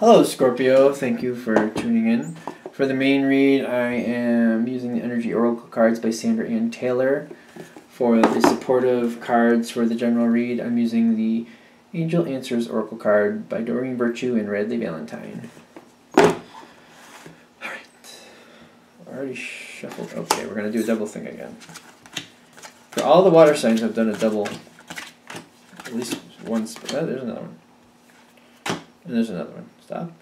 Hello Scorpio, thank you for tuning in. For the main read, I am using the Energy Oracle cards by Sandra Ann Taylor. For the supportive cards for the general read, I'm using the Angel Answers Oracle card by Doreen Virtue and Radley Valentine. Alright. Already shuffled. Okay, we're going to do a double thing again. For all the water signs, I've done a double. At least once. Oh, there's another one. And there's another one. Stop.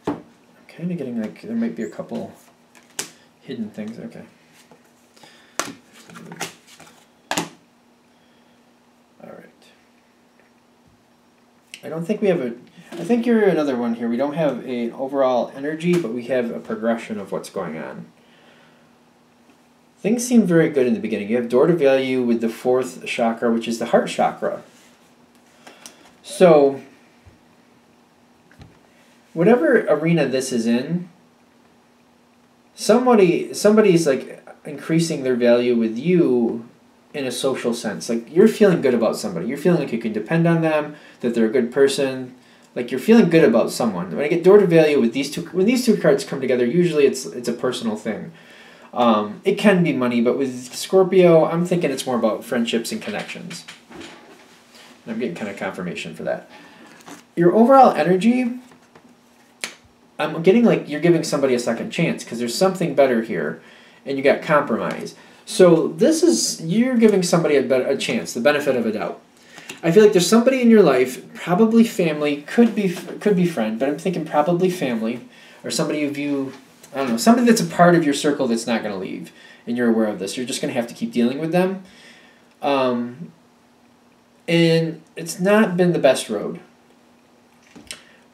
I'm kind of getting like there might be a couple hidden things. Okay. Alright. I don't think we have a... I think you're another one here. We don't have an overall energy, but we have a progression of what's going on. Things seem very good in the beginning. You have door to value with the fourth chakra, which is the heart chakra. So, whatever arena this is in, somebody's like increasing their value with you in a social sense. Like you're feeling good about somebody. You're feeling like you can depend on them, that they're a good person. Like you're feeling good about someone. When I get door to value with these two, when these two cards come together, usually it's a personal thing. It can be money, but with Scorpio, I'm thinking it's more about friendships and connections. I'm getting kind of confirmation for that. Your overall energy, I'm getting like you're giving somebody a second chance because there's something better here, and you got compromise. So this is, you're giving somebody a chance, the benefit of a doubt. I feel like there's somebody in your life, probably family, could be friend, but I'm thinking probably family, or somebody you view, I don't know, somebody that's a part of your circle that's not going to leave, and you're aware of this. You're just going to have to keep dealing with them. And it's not been the best road.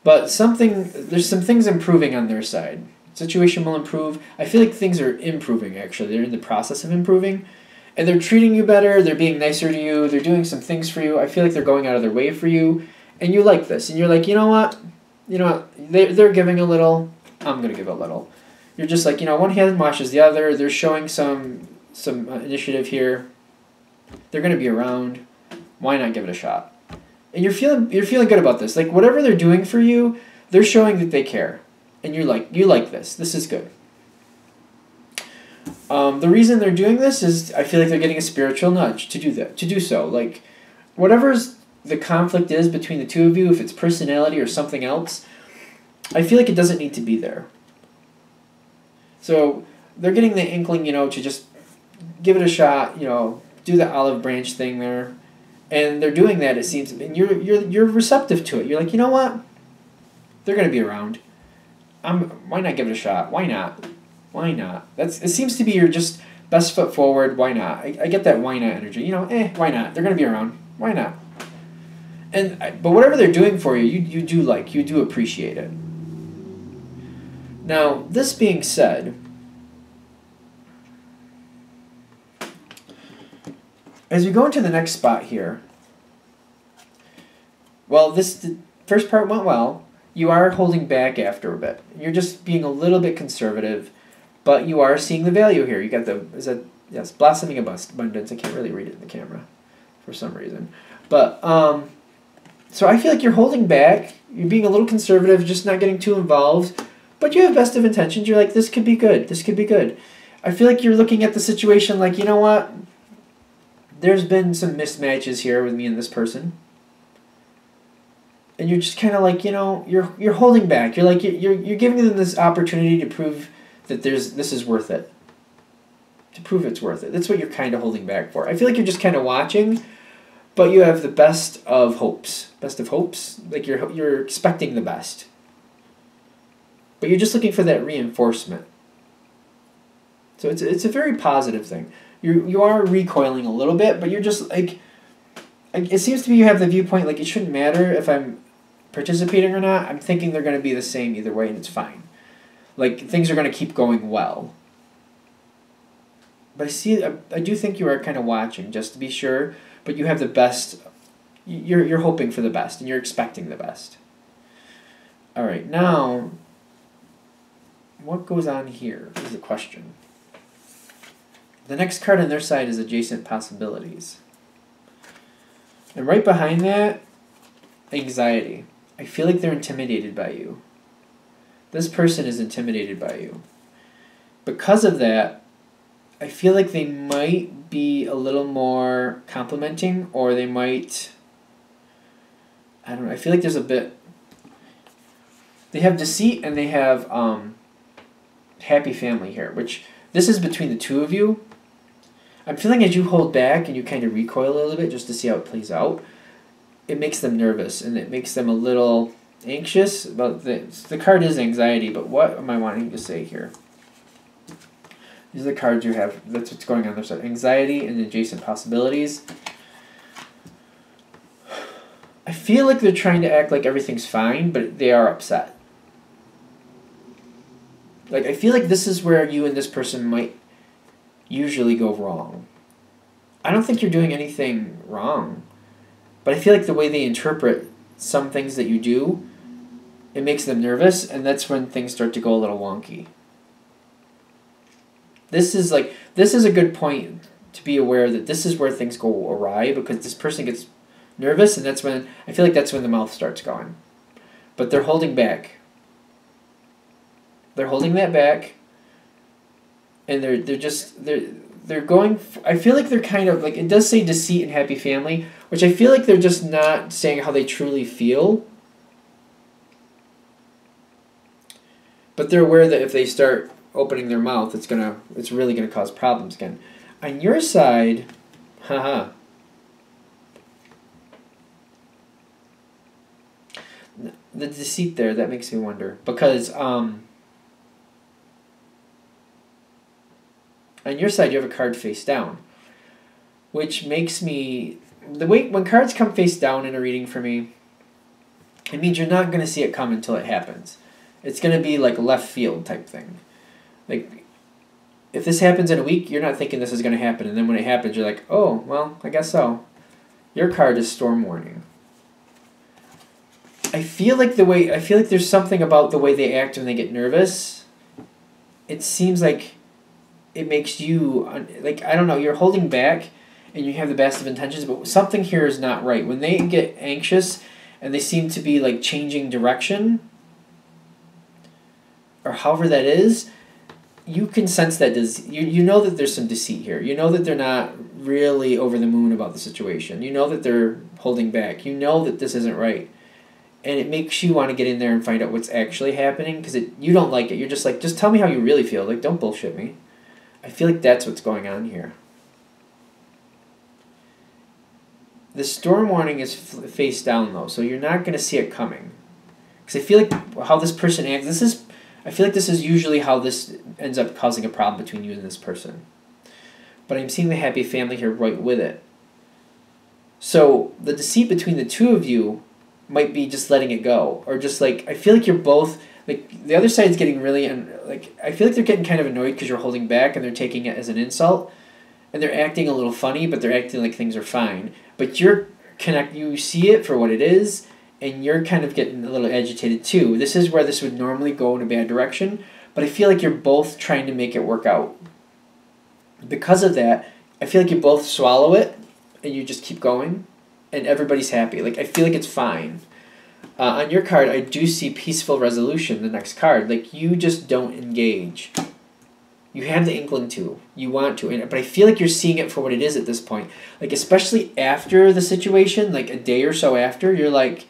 But there's some things improving on their side. Situation will improve. I feel like things are improving, actually. They're in the process of improving. And they're treating you better. They're being nicer to you. They're doing some things for you. I feel like they're going out of their way for you. And you like this. And you're like, you know what? They're giving a little. I'm going to give a little. You're just like, one hand washes the other. They're showing some initiative here. They're going to be around. Why not give it a shot? And you're feeling good about this. Like whatever they're doing for you, they're showing that they care. And you like this. This is good. The reason they're doing this is I feel like they're getting a spiritual nudge to do so. Like whatever's the conflict is between the two of you, if it's personality or something else, I feel like it doesn't need to be there. So they're getting the inkling, to just give it a shot, do the olive branch thing there. And they're doing that, it seems, and you're receptive to it. You're like, you know what? They're going to be around. Why not give it a shot? Why not? Why not? It seems to be your just best foot forward. Why not? I get that why not energy. Why not? They're going to be around. Why not? But whatever they're doing for you, you do appreciate it. Now, this being said, as we go into the next spot here, well, the first part went well. You are holding back after a bit. You're just being a little bit conservative, but you are seeing the value here. You got blossoming abundance. I can't really read it in the camera for some reason. But, so I feel like you're holding back. You're being a little conservative, just not getting too involved, but you have best of intentions. You're like, this could be good. This could be good. I feel like you're looking at the situation like, you know what? There's been some mismatches here with me and this person. And you're just kind of like, you're holding back. You're like, you're giving them this opportunity to prove that this is worth it. To prove it's worth it. That's what you're kind of holding back for. I feel like you're just kind of watching, but you have the best of hopes. Best of hopes? Like you're expecting the best. But you're just looking for that reinforcement. So it's a very positive thing. You are recoiling a little bit, but you're just like, it seems to me you have the viewpoint like it shouldn't matter if I'm participating or not. I'm thinking they're going to be the same either way, and it's fine. Like things are going to keep going well. But I do think you are kind of watching just to be sure, but you have the best. You're hoping for the best, and you're expecting the best. All right, now, what goes on here is the question. The next card on their side is Adjacent Possibilities. And right behind that, Anxiety. I feel like they're intimidated by you. This person is intimidated by you. Because of that, I feel like they might be a little more complimenting, or they might, I don't know, I feel like there's a bit, they have deceit and they have happy family here, which this is between the two of you. I'm feeling as you hold back and you kind of recoil a little bit just to see how it plays out, it makes them nervous and it makes them a little anxious about this. The card is anxiety, but what am I wanting to say here? These are the cards you have. That's what's going on there. So anxiety and adjacent possibilities. I feel like they're trying to act like everything's fine, but they are upset. Like, I feel like this is where you and this person might usually go wrong. I don't think you're doing anything wrong, but I feel like the way they interpret some things that you do, it makes them nervous, and that's when things start to go a little wonky. This is a good point to be aware that this is where things go awry, because this person gets nervous, and that's when I feel like that's when the mouth starts going. But they're holding back. They're holding that back, and they're going. I feel like they're kind of like, it does say deceit and happy family, which I feel like they're just not saying how they truly feel. But they're aware that if they start opening their mouth, it's really gonna cause problems again. On your side, the deceit there, that makes me wonder, because on your side you have a card face down, which makes me, the way when cards come face down in a reading for me, it means you're not going to see it come until it happens. It's going to be like left field type thing. Like, if this happens in a week, you're not thinking this is going to happen, and then when it happens, you're like, oh, well, I guess so. Your card is storm warning. I feel like there's something about the way they act when they get nervous. It seems like it makes you, like, I don't know, you're holding back and you have the best of intentions, but something here is not right. When they get anxious and they seem to be like changing direction, or however that is, you can sense that you know that there's some deceit here. You know that they're not really over the moon about the situation. You know that they're holding back. You know that this isn't right. And it makes you want to get in there and find out what's actually happening, because you don't like it. You're just like, just tell me how you really feel. Like, don't bullshit me. I feel like that's what's going on here. The storm warning is face down, though, so you're not going to see it coming. Because I feel like how this person acts, I feel like this is usually how this ends up causing a problem between you and this person. But I'm seeing the happy family here right with it. So the deceit between the two of you might be just letting it go. Or just like, I feel like you're both, like, the other side's getting really, I feel like they're getting kind of annoyed because you're holding back and they're taking it as an insult. And they're acting a little funny, but they're acting like things are fine. But you see it for what it is, and you're kind of getting a little agitated too. This is where this would normally go in a bad direction, but I feel like you're both trying to make it work out. Because of that, I feel like you both swallow it, and you just keep going, and everybody's happy. Like, I feel like it's fine. On your card, I do see peaceful resolution, the next card. Like, you just don't engage. You have the inkling to. You want to. But I feel like you're seeing it for what it is at this point. Like, especially after the situation, like a day or so after, you're like,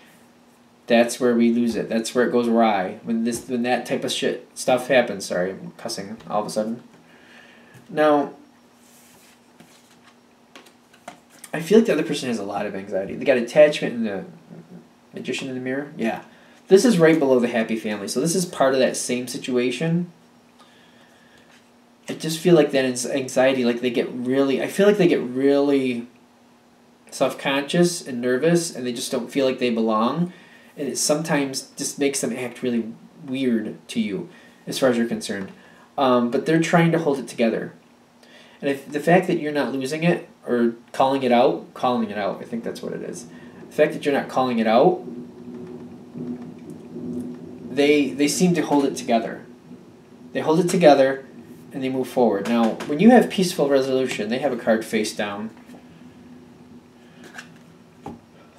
that's where we lose it. That's where it goes awry. When that type of stuff happens. Sorry, I'm cussing all of a sudden. Now, I feel like the other person has a lot of anxiety. They got attachment in the Magician in the Mirror. Yeah. This is right below the happy family. So this is part of that same situation. I just feel like that anxiety, like I feel like they get really self-conscious and nervous, and they just don't feel like they belong. And it sometimes just makes them act really weird to you, as far as you're concerned. But they're trying to hold it together. And the fact that you're not losing it, or calling it out, I think that's what it is. The fact that you're not calling it out, they seem to hold it together. They hold it together, and they move forward. Now, when you have peaceful resolution, they have a card face down.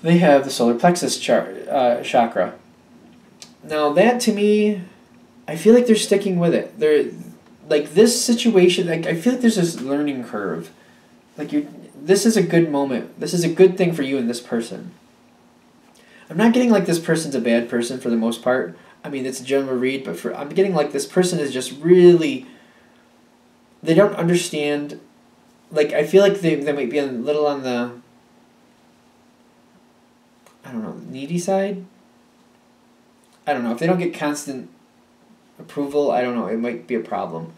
They have the solar plexus chakra. Now that to me, I feel like they're sticking with it. They're like this situation. Like I feel like there's this learning curve. Like you, this is a good moment. This is a good thing for you and this person. I'm not getting like this person's a bad person for the most part. I mean, it's a general read, but I'm getting like this person is just really. They don't understand. Like I feel like they might be a little on the. I don't know, needy side. I don't know, if they don't get constant approval, I don't know, it might be a problem.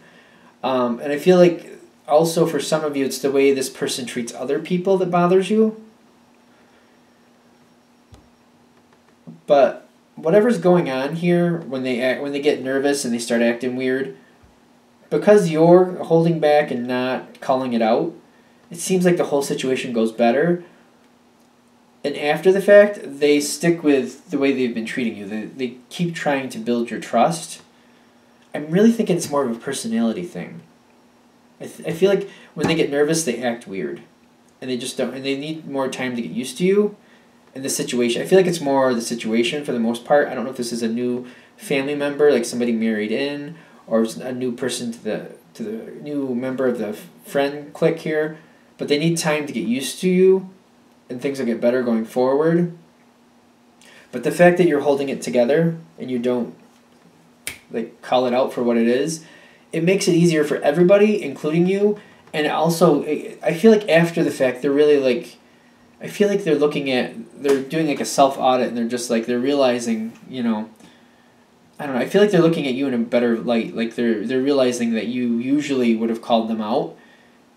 And I feel like also for some of you, it's the way this person treats other people that bothers you. But whatever's going on here, when they get nervous and they start acting weird, because you're holding back and not calling it out, it seems like the whole situation goes better. And after the fact, they stick with the way they've been treating you. They keep trying to build your trust. I'm really thinking it's more of a personality thing. I feel like when they get nervous, they act weird. And they just don't, and they need more time to get used to you and the situation. I feel like it's more the situation for the most part. I don't know if this is a new family member, like somebody married in, or a new person to the new member of the friend clique here. But they need time to get used to you. And things will get better going forward. But the fact that you're holding it together and you don't like call it out for what it is, it makes it easier for everybody, including you. And also, I feel like after the fact, they're really like, I feel like they're doing like a self-audit and they're just like, they're realizing, I don't know, I feel like they're looking at you in a better light. Like they're realizing that you usually would have called them out.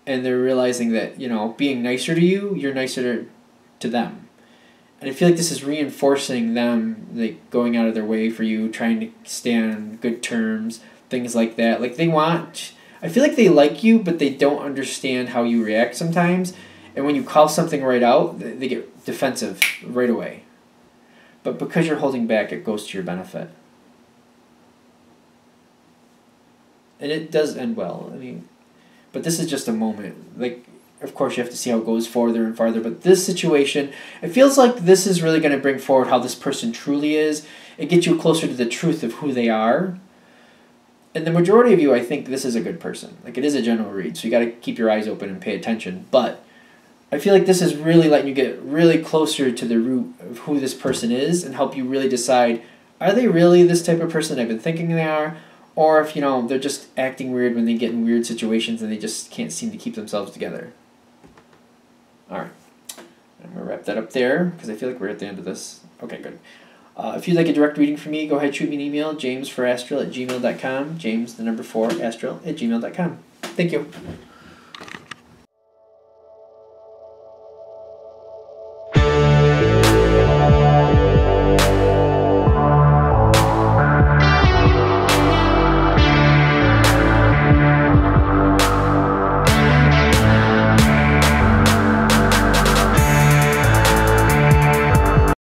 And they're realizing that, being nicer to you, you're nicer to them. And I feel like this is reinforcing them, like, going out of their way for you, trying to stay on good terms, things like that. Like, I feel like they like you, but they don't understand how you react sometimes. And when you call something right out, they get defensive right away. But because you're holding back, it goes to your benefit. And it does end well. I mean, but this is just a moment. Like, of course, you have to see how it goes farther and farther. But this situation, it feels like this is really going to bring forward how this person truly is. It gets you closer to the truth of who they are. And the majority of you, I think this is a good person. Like, it is a general read, so you got to keep your eyes open and pay attention. But I feel like this is really letting you get really closer to the root of who this person is and help you really decide, are they really this type of person I've been thinking they are? Or if, they're just acting weird when they get in weird situations and they just can't seem to keep themselves together. All right. I'm going to wrap that up there because I feel like we're at the end of this. Okay, good. If you'd like a direct reading from me, go ahead, shoot me an email, jamesforastral@gmail.com, james4astral@gmail.com. Thank you.